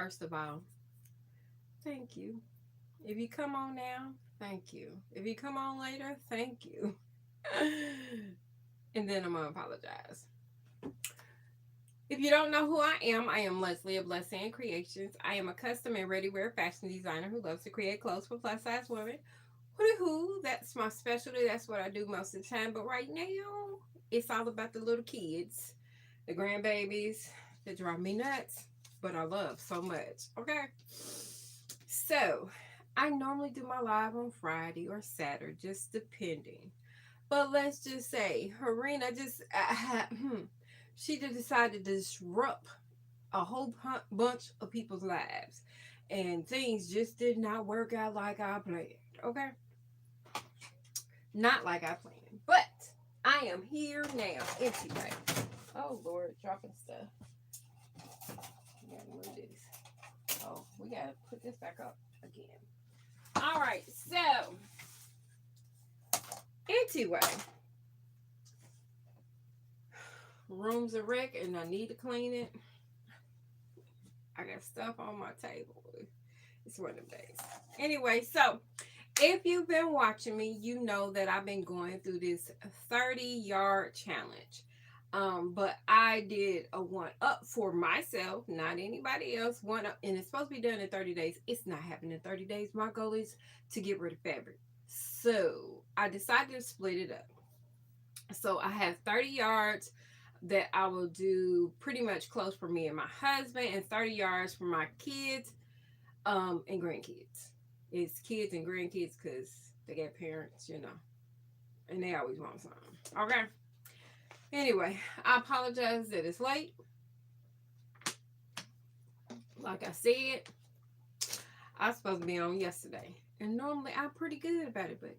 first of all, thank you. If you come on now, thank you. If you come on later, thank you. And then I'm going to apologize. If you don't know who I am Leslie of Blessing Creations. I am a custom and ready wear fashion designer who loves to create clothes for plus size women. Hoo, that's my specialty. That's what I do most of the time. But right now, it's all about the little kids, the grandbabies that drive me nuts, but I love so much. Okay. So, I normally do my live on Friday or Saturday, just depending. But let's just say, Harina just, she just decided to disrupt a whole bunch of people's lives. And things just did not work out like I planned. Okay? Not like I planned. But I am here now. Anyway. Oh, Lord, dropping stuff. We gotta move this. Oh, we gotta put this back up again. All right, so anyway, room's a wreck and I need to clean it. I got stuff on my table. It's one of them days. Anyway, so if you've been watching me, you know that I've been going through this 30-yard challenge. But I did a one up for myself, not anybody else. One up, and it's supposed to be done in 30 days. It's not happening in 30 days. My goal is to get rid of fabric. So I decided to split it up. So I have 30 yards that I will do pretty much close for me and my husband, and 30 yards for my kids and grandkids. It's kids and grandkids because they got parents, and they always want something. Okay. Anyway, I apologize that it's late. Like I said, I was supposed to be on yesterday. And normally I'm pretty good about it, but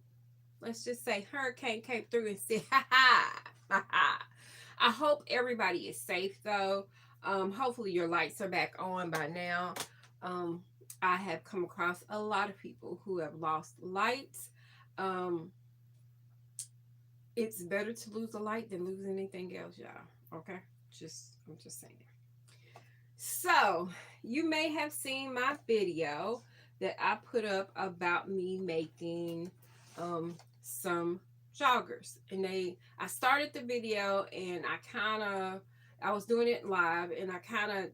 let's just say hurricane came through and said, ha ha, ha ha. I hope everybody is safe though. Hopefully your lights are back on by now. I have come across a lot of people who have lost lights. It's better to lose a light than lose anything else, y'all. Okay? I'm just saying. So, you may have seen my video that I put up about me making some joggers. And I started the video and I was doing it live and I kind of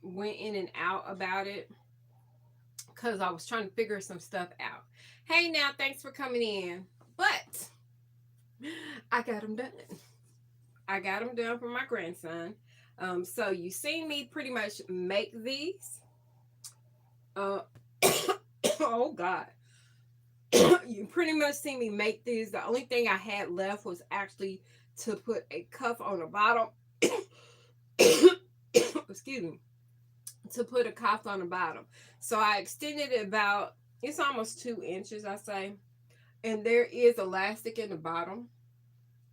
went in and out about it because I was trying to figure some stuff out. Hey now, thanks for coming in. But I got them done. I got them done for my grandson. So you seen me pretty much make these. Oh God. You pretty much seen me make these. The only thing I had left was actually to put a cuff on the bottom. Excuse me. To put a cuff on the bottom. So I extended it about, it's almost 2 inches, I say. And there is elastic in the bottom.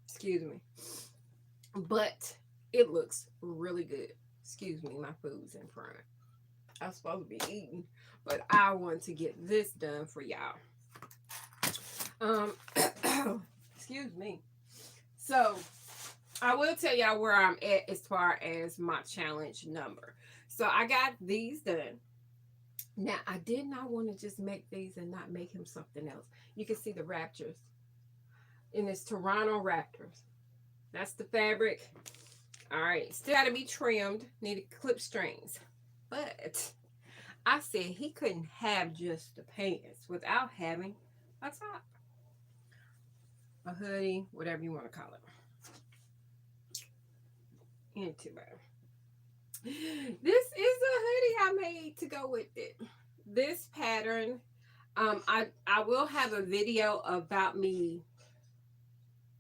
Excuse me. But it looks really good. Excuse me, my food's in front. I'm supposed to be eating, but I want to get this done for y'all. Excuse me. So I will tell y'all where I'm at as far as my challenge number. So I got these done. Now I did not want to just make these and not make him something else. You can see the Raptors. And it's Toronto Raptors. That's the fabric. All right. Still got to be trimmed. Needed clip strings. But I said he couldn't have just the pants without having a top. A hoodie, whatever you want to call it. Into it. This is a hoodie I made to go with it. This pattern, I will have a video about me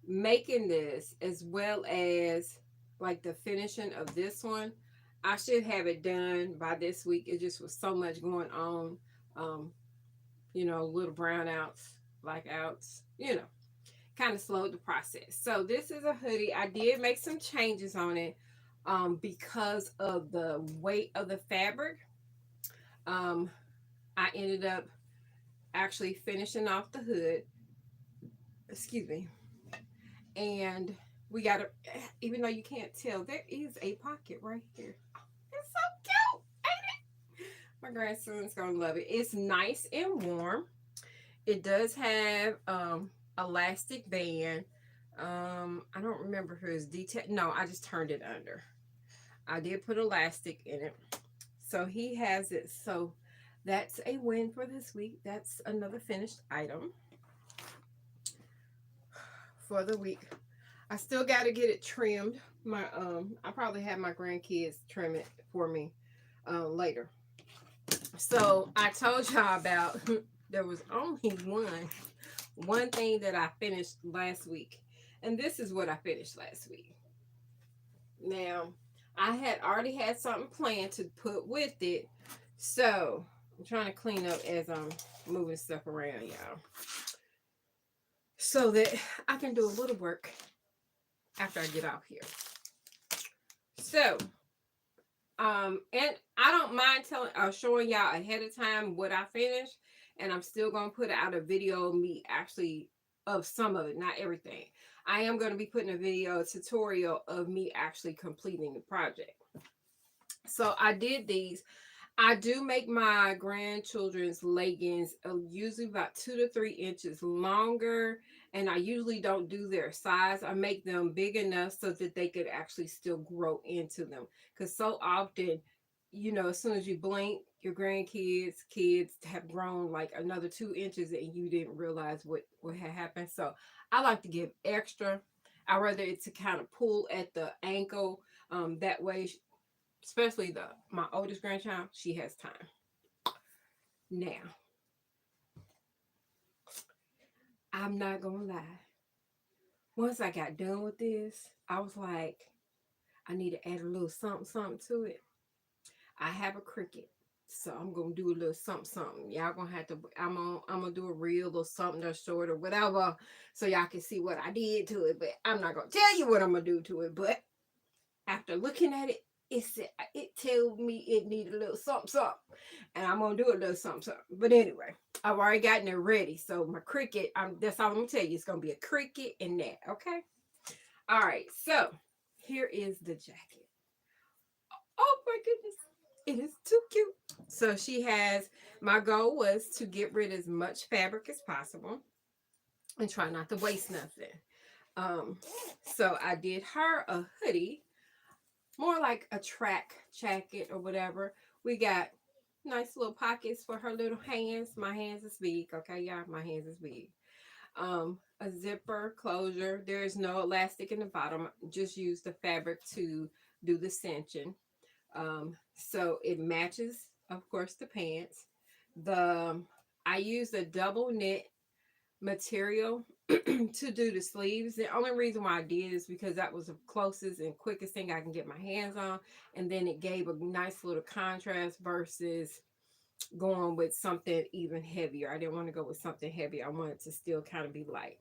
making this as well as like the finishing of this one. I should have it done by this week. It just was so much going on. Little brownouts, blackouts, kind of slowed the process. So this is a hoodie. I did make some changes on it because of the weight of the fabric. I ended up actually finishing off the hood. Excuse me. And we got to, even though you can't tell, there is a pocket right here. It's so cute, ain't it? My grandson's gonna love it. It's nice and warm. It does have elastic band. I don't remember his detail. No, I just turned it under. I did put elastic in it. So he has it. So that's a win for this week. That's another finished item for the week. I still got to get it trimmed. I probably have my grandkids trim it for me later. So I told y'all about there was only one thing that I finished last week. And this is what I finished last week. Now, I had already had something planned to put with it. So I'm trying to clean up as I'm moving stuff around, y'all. So that I can do a little work after I get off here. So, and I don't mind showing y'all ahead of time what I finished, and I'm still gonna put out a video of me actually of some of it, not everything. I am gonna be putting a video tutorial of me actually completing the project. So I did these. I do make my grandchildren's leggings usually about 2 to 3 inches longer, and I usually don't do their size. I make them big enough so that they could actually still grow into them. Because so often, as soon as you blink, your grandkids, kids have grown like another 2 inches, and you didn't realize what had happened. So I like to give extra. I rather it to kind of pull at the ankle. That way especially my oldest grandchild, she has time. Now, I'm not gonna lie. Once I got done with this, I was like, I need to add a little something to it. I have a Cricut, so I'm gonna do a little something. Y'all gonna have to. I'm gonna do a reel or something or short or whatever, so y'all can see what I did to it. But I'm not gonna tell you what I'm gonna do to it. But after looking at it, it told me it needed a little something, and I'm gonna do a little something. But anyway, I've already gotten it ready. So my Cricut, that's all I'm gonna tell you. It's gonna be a Cricut in that. Okay. All right. So here is the jacket. Oh my goodness, it is too cute. So she has. My goal was to get rid of as much fabric as possible and try not to waste nothing. So I did her a hoodie, more like a track jacket or whatever. We got nice little pockets for her little hands. My hands is big, okay, y'all. My hands is big. A zipper closure. There is no elastic in the bottom. Just use the fabric to do the cinching. So it matches, of course, the pants. I use a double knit material to do the sleeves. The only reason why I did is because that was the closest and quickest thing I can get my hands on, and then it gave a nice little contrast versus going with something even heavier. I didn't want to go with something heavy. I wanted to still kind of be light.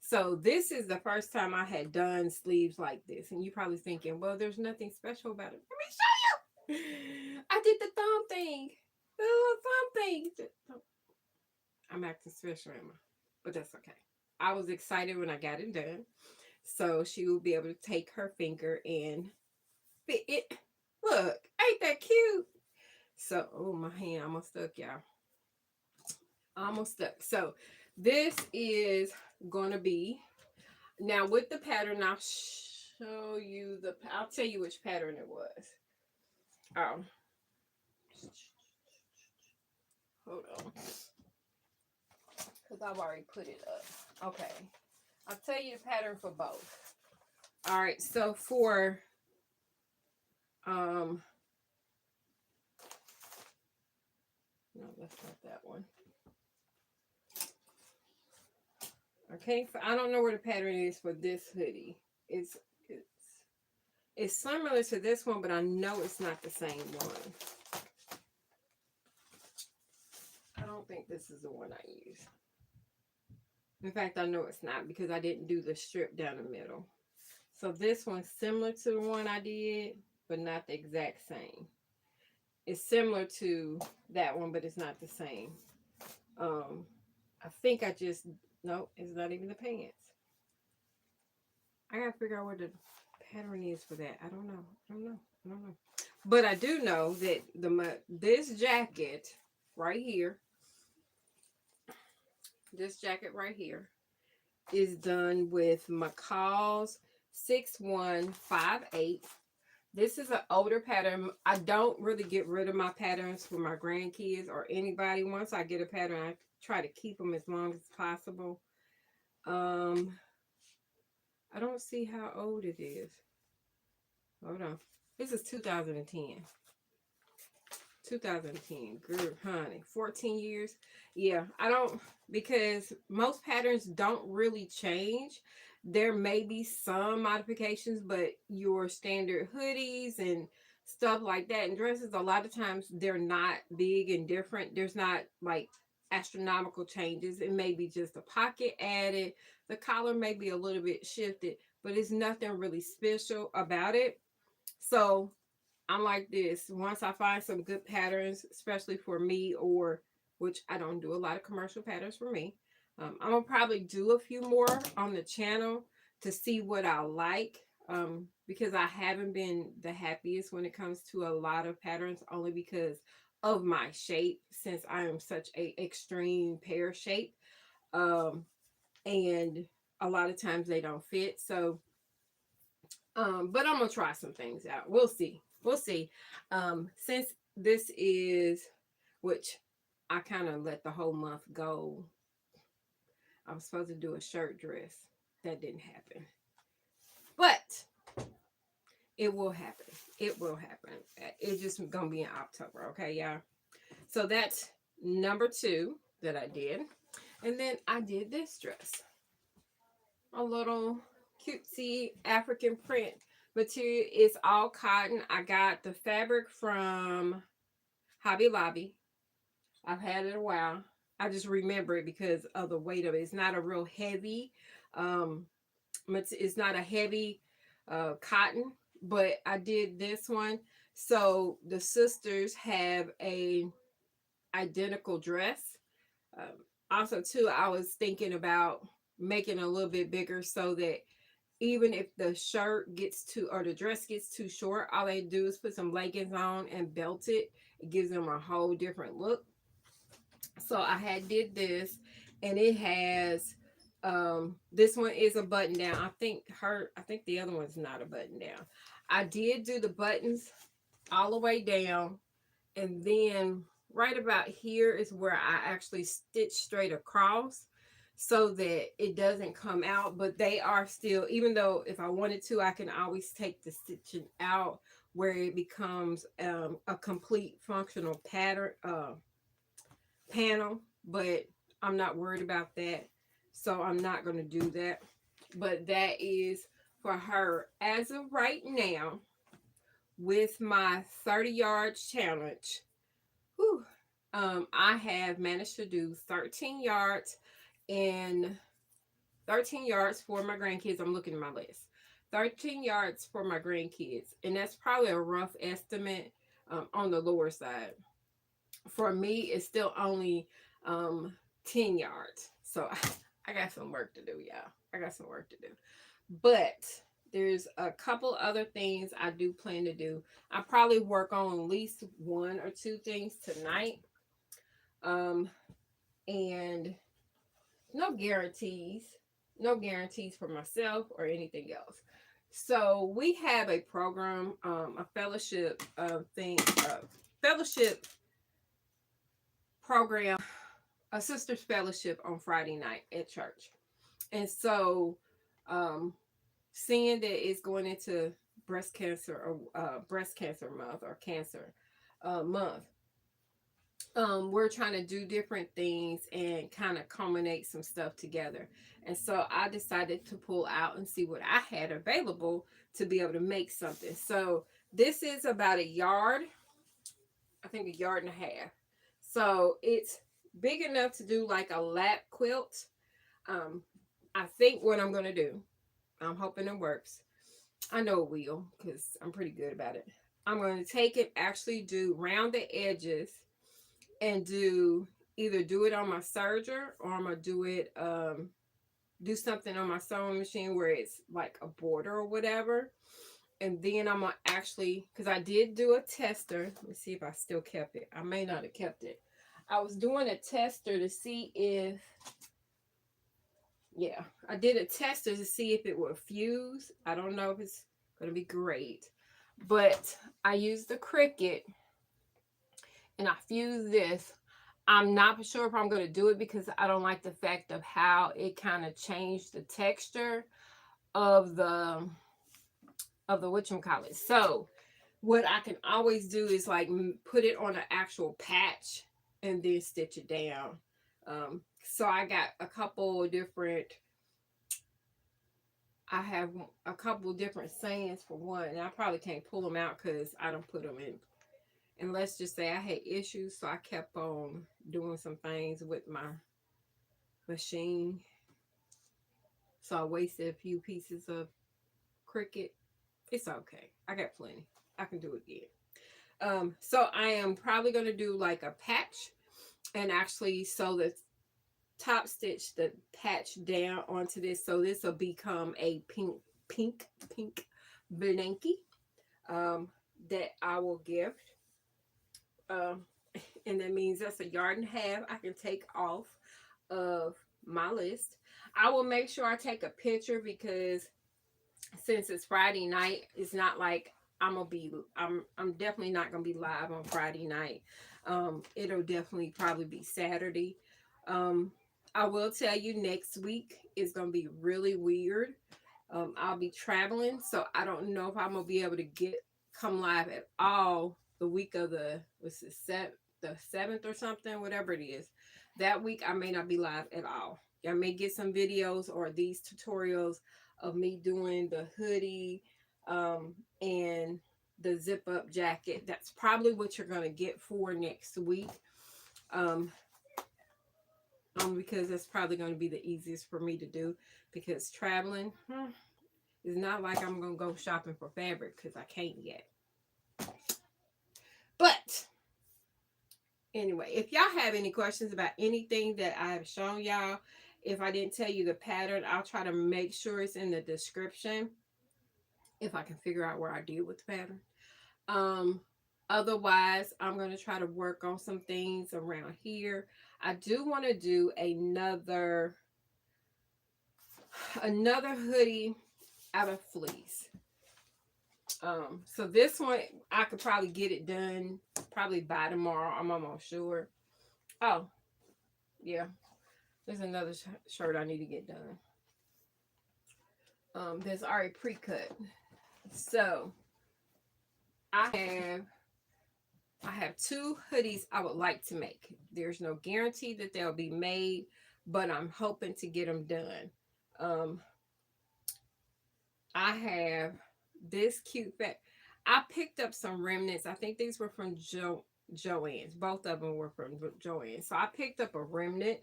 So this is the first time I had done sleeves like this, and you're probably thinking, well, there's nothing special about it. Let me show you. I did the thumb thing, the little thumb thing. I'm acting special, Emma, but that's okay. I was excited when I got it done. So she will be able to take her finger and fit it. Look, ain't that cute? So, oh, my hand almost stuck, y'all. Almost stuck. So this is going to be, now with the pattern, I'll tell you which pattern it was. Hold on. Because I've already put it up. Okay. I'll tell you the pattern for both. All right. So for no, that's not that one. Okay. I don't know where the pattern is for this hoodie. It's similar to this one, but I know it's not the same one. I don't think this is the one I use. In fact, I know it's not because I didn't do the strip down the middle. So this one's similar to the one I did, but not the exact same. It's similar to that one, but it's not the same. I think no, it's not even the pants. I gotta figure out where the pattern is for that. I don't know. But I do know that this jacket right here, this jacket right here, is done with McCall's 6158. This is an older pattern. I don't really get rid of my patterns for my grandkids or anybody. Once I get a pattern, I try to keep them as long as possible. Um, I don't see how old it is. Hold on. This is 2010. 2010, girl, honey, 14 years. Yeah, I don't, because most patterns don't really change. There may be some modifications, but your standard hoodies and stuff like that and dresses, a lot of times they're not big and different. There's not like astronomical changes. It may be just a pocket added, the collar may be a little bit shifted, but it's nothing really special about it. So I'm like this. Once I find some good patterns, especially for me, or which I don't do a lot of commercial patterns for me, I'm gonna probably do a few more on the channel to see what I like. Because I haven't been the happiest when it comes to a lot of patterns, only because of my shape, since I am such a extreme pear shape. Um, and a lot of times they don't fit. So but I'm gonna try some things out. We'll see. We'll see. Since this is, which I kind of let the whole month go. I was supposed to do a shirt dress. That didn't happen. But it will happen. It will happen. It's just gonna be in October, okay, y'all? So that's number two that I did. And then I did this dress. A little cutesy African print material. It's all cotton. I got the fabric from Hobby Lobby. I've had it a while. I just remember it because of the weight of it. It's not a real heavy, um, it's not a heavy cotton, but I did this one. So the sisters have a identical dress. Um, Also, too, I was thinking about making it a little bit bigger so that even if the shirt gets too, or the dress gets too short, all they do is put some leggings on and belt it. It gives them a whole different look. So I had did this, and it has this one is a button down. I think the other one's not a button down. I did do the buttons all the way down, and then right about here is where I actually stitch straight across so that it doesn't come out. But they are still, even though if I wanted to, I can always take the stitching out where it becomes a complete functional pattern panel. But I'm not worried about that, so I'm not going to do that. But that is for her as of right now with my 30 yards challenge. Whew. I have managed to do 13 yards and 13 yards for my grandkids. I'm looking at my list. 13 yards for my grandkids. And that's probably a rough estimate on the lower side. For me, it's still only 10 yards. So I got some work to do, y'all. I got some work to do. But there's a couple other things I do plan to do. I probably work on at least one or two things tonight. Um, and no guarantees, no guarantees for myself or anything else. So we have a program, a fellowship fellowship program, a sister's fellowship on Friday night at church. And so, seeing that it's going into breast cancer month or cancer month, we're trying to do different things and kind of culminate some stuff together. And so I decided to pull out and see what I had available to be able to make something. So this is about a yard, I think a yard and a half. So it's big enough to do like a lap quilt. Um, I think what I'm going to do, I'm hoping it works. I know it will because I'm pretty good about it. I'm going to take it, actually do round the edges and either do it on my serger, or I'm gonna do it do something on my sewing machine where it's like a border or whatever. And then I'm gonna actually, because I did do a tester. Let me see if I still kept it. I may not have kept it. I was doing a tester to see if, yeah, I did a tester to see if it would fuse. I don't know if it's gonna be great, but I used the Cricut and I fused this. I'm not sure if I'm gonna do it because I don't like the fact of how it kind of changed the texture of the whatchamacallit. So what I can always do is like put it on an actual patch and then stitch it down. So I got a couple of different, I have a couple of different sayings for one, and I probably can't pull them out because I don't put them in. And let's just say I had issues, so I kept on doing some things with my machine. So I wasted a few pieces of Cricut. It's okay. I got plenty. I can do it again. So I am probably going to do like a patch and actually sew the top stitch the patch down onto this. So this will become a pink blankie that I will gift. Um, and that means that's a yard and a half I can take off of my list. I will make sure I take a picture because since it's Friday night, it's not like I'm definitely not gonna be live on Friday night. It'll definitely probably be Saturday. Um, I will tell you next week is gonna be really weird. I'll be traveling, so I don't know if I'm gonna be able to come live at all the week of the 7th or something, whatever it is. That week I may not be live at all. I may get some videos or these tutorials of me doing the hoodie and the zip up jacket. That's probably what you're gonna get for next week. Um, because that's probably going to be the easiest for me to do because traveling is not like I'm going to go shopping for fabric because I can't yet. But anyway, if y'all have any questions about anything that I have shown y'all, if I didn't tell you the pattern, I'll try to make sure it's in the description if I can figure out where I did with the pattern. Otherwise, I'm going to try to work on some things around here. I do want to do another hoodie out of fleece. So this one I could probably get it done probably by tomorrow. I'm almost sure. Oh, yeah. There's another shirt I need to get done. There's already pre-cut. So I have 2 hoodies I would like to make. There's no guarantee that they'll be made, but I'm hoping to get them done. I have this cute I picked up some remnants. I think these were from Joann's. Both of them were from Joann's. So I picked up a remnant.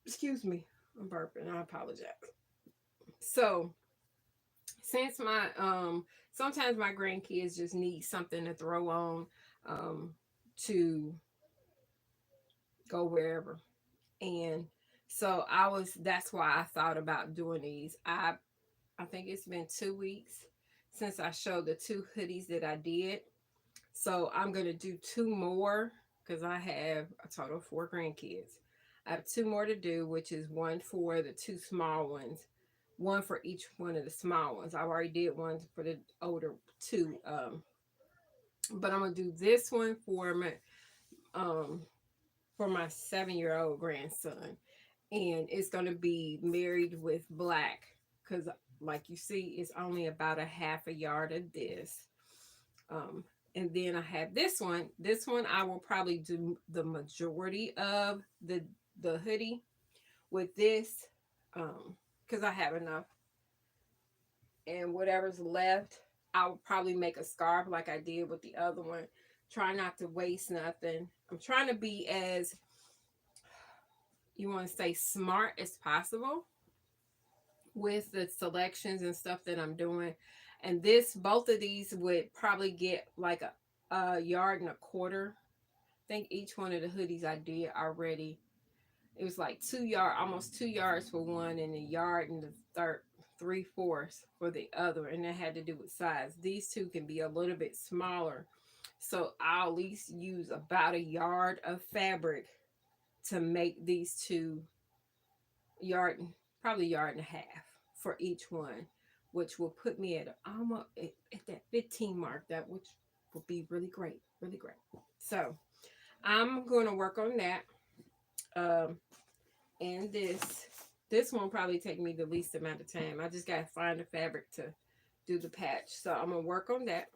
Excuse me. I'm burping. I apologize. So since my sometimes my grandkids just need something to throw on to go wherever. And so that's why I thought about doing these. I think it's been 2 weeks since I showed the 2 hoodies that I did. So I'm going to do 2 more because I have a total of 4 grandkids. I have 2 more to do, which is one for the 2 small ones, one for each one of the small ones. I already did one for the older 2. But I'm going to do this one for my 7-year-old grandson. And it's going to be married with black because like you see, it's only about a half a yard of this. And then I have this one. This one I will probably do the majority of the hoodie with this because I have enough. And whatever's left, I'll probably make a scarf like I did with the other one. Try not to waste nothing. I'm trying to be as, you want to say, smart as possible with the selections and stuff that I'm doing. And both of these would probably get like a yard and a quarter. I think each one of the hoodies I did already, it was like 2 yard, almost 2 yards for one, and a yard and the 3/4 for the other, and that had to do with size. These two can be a little bit smaller, so I'll at least use about a yard of fabric to make these two yard, probably yard and a half for each one, which will put me at almost at that 15 mark. That which will be really great, really great. So I'm going to work on that. Um, and this one probably take me the least amount of time. I just gotta find the fabric to do the patch. So I'm gonna work on that.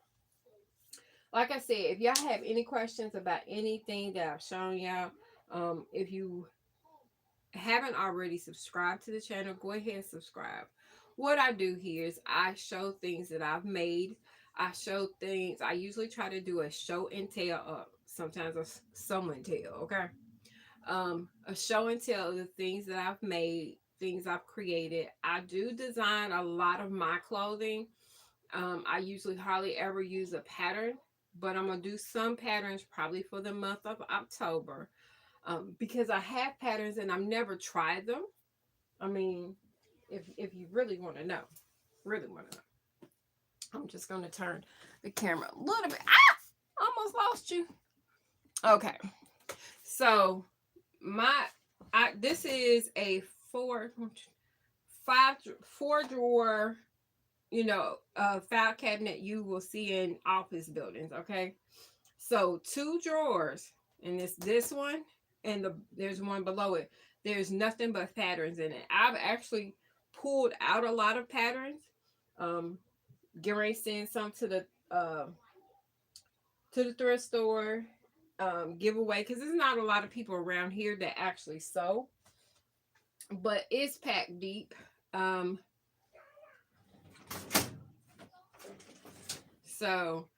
Like I said, if y'all have any questions about anything that I've shown y'all, if you haven't already subscribed to the channel, go ahead and subscribe. What I do here is I show things that I've made. I show things. I usually try to do a show and tell. Sometimes a show and tell. Okay. A show and tell of the things that I've made, things I've created. I do design a lot of my clothing. I usually hardly ever use a pattern, but I'm gonna do some patterns probably for the month of October, because I have patterns and I've never tried them. I mean, if you really want to know, I'm just gonna turn the camera a little bit. Ah, almost lost you. Okay, so my this is a four drawer, file cabinet you will see in office buildings. Okay, so two drawers, and it's this one, and there's one below it. There's nothing but patterns in it. I've actually pulled out a lot of patterns. Um, Get ready to send some to the thrift store, give away, because there's not a lot of people around here that actually sew, but it's packed deep. So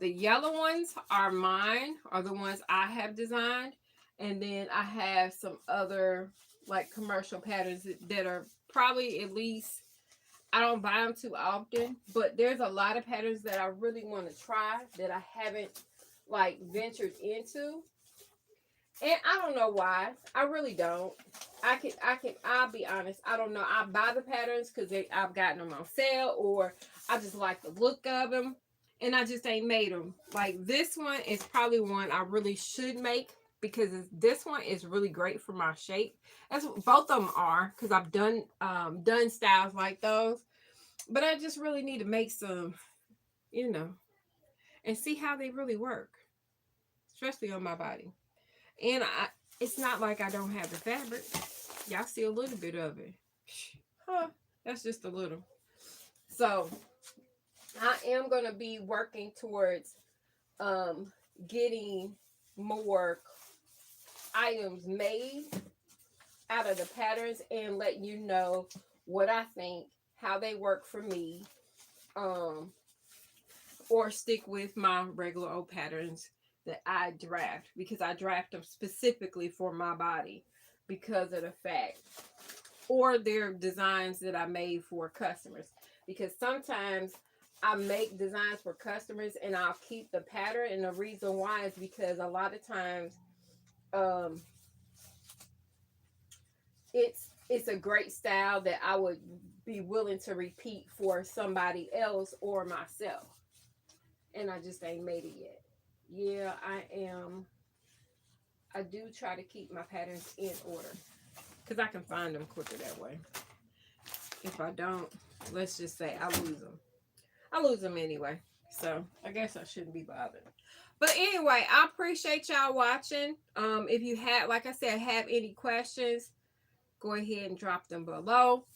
the yellow ones are mine, are the ones I have designed, and then I have some other like commercial patterns that are probably at least, I don't buy them too often, but there's a lot of patterns that I really want to try that I haven't like ventured into. And I don't know why. I really don't. I'll be honest. I don't know. I buy the patterns because I've gotten them on sale, or I just like the look of them, and I just ain't made them. Like this one is probably one I really should make, because this one is really great for my shape. That's what both of them are, because I've done styles like those, but I just really need to make some, you know, and see how they really work, especially on my body. And it's not like I don't have the fabric. Y'all see a little bit of it. Huh, that's just a little. So I am going to be working towards getting more items made out of the patterns and let you know what I think, how they work for me, or stick with my regular old patterns that I draft, because I draft them specifically for my body because of the fact, or they're designs that I made for customers, because sometimes I make designs for customers and I'll keep the pattern, and the reason why is because a lot of times it's a great style that I would be willing to repeat for somebody else or myself, and I just ain't made it yet. Yeah, I do try to keep my patterns in order because I can find them quicker that way. If I don't, let's just say I lose them. I lose them anyway. So I guess I shouldn't be bothered. But anyway, I appreciate y'all watching. If you had, like I said, have any questions, go ahead and drop them below.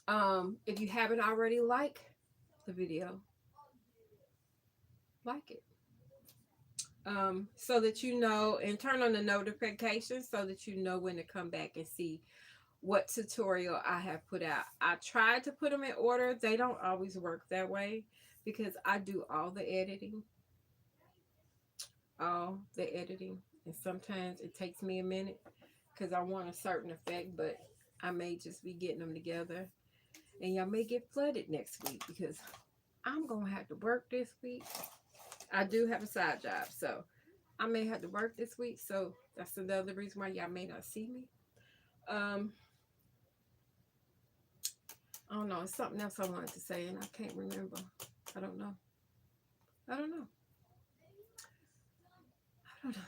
If you haven't already, like the video, like it. So that you know, and turn on the notifications so that you know when to come back and see what tutorial I have put out. I tried to put them in order. They don't always work that way because I do all the editing. And sometimes it takes me a minute because I want a certain effect, but I may just be getting them together, and y'all may get flooded next week because I'm gonna have to work this week. I do have a side job, so I may have to work this week, so that's another reason why y'all may not see me. I don't know. It's something else I wanted to say and I can't remember. I don't know. I don't know. I don't know.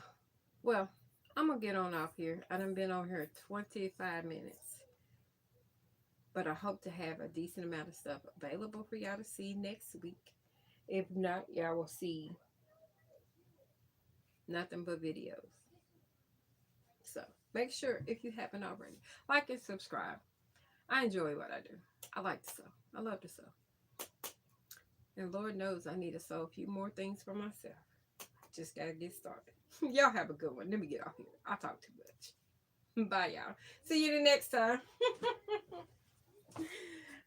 Well, I'm going to get on off here. I done been on here 25 minutes. But I hope to have a decent amount of stuff available for y'all to see next week. If not, y'all will see nothing but videos. So make sure, if you haven't already, like and subscribe. I enjoy what I do. I like to sew. I love to sew. And Lord knows I need to sew a few more things for myself. Just got to get started. Y'all have a good one. Let me get off here. I talk too much. Bye, y'all. See you the next time.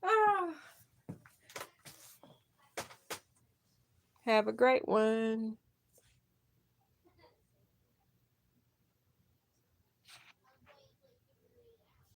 Oh, have a great one.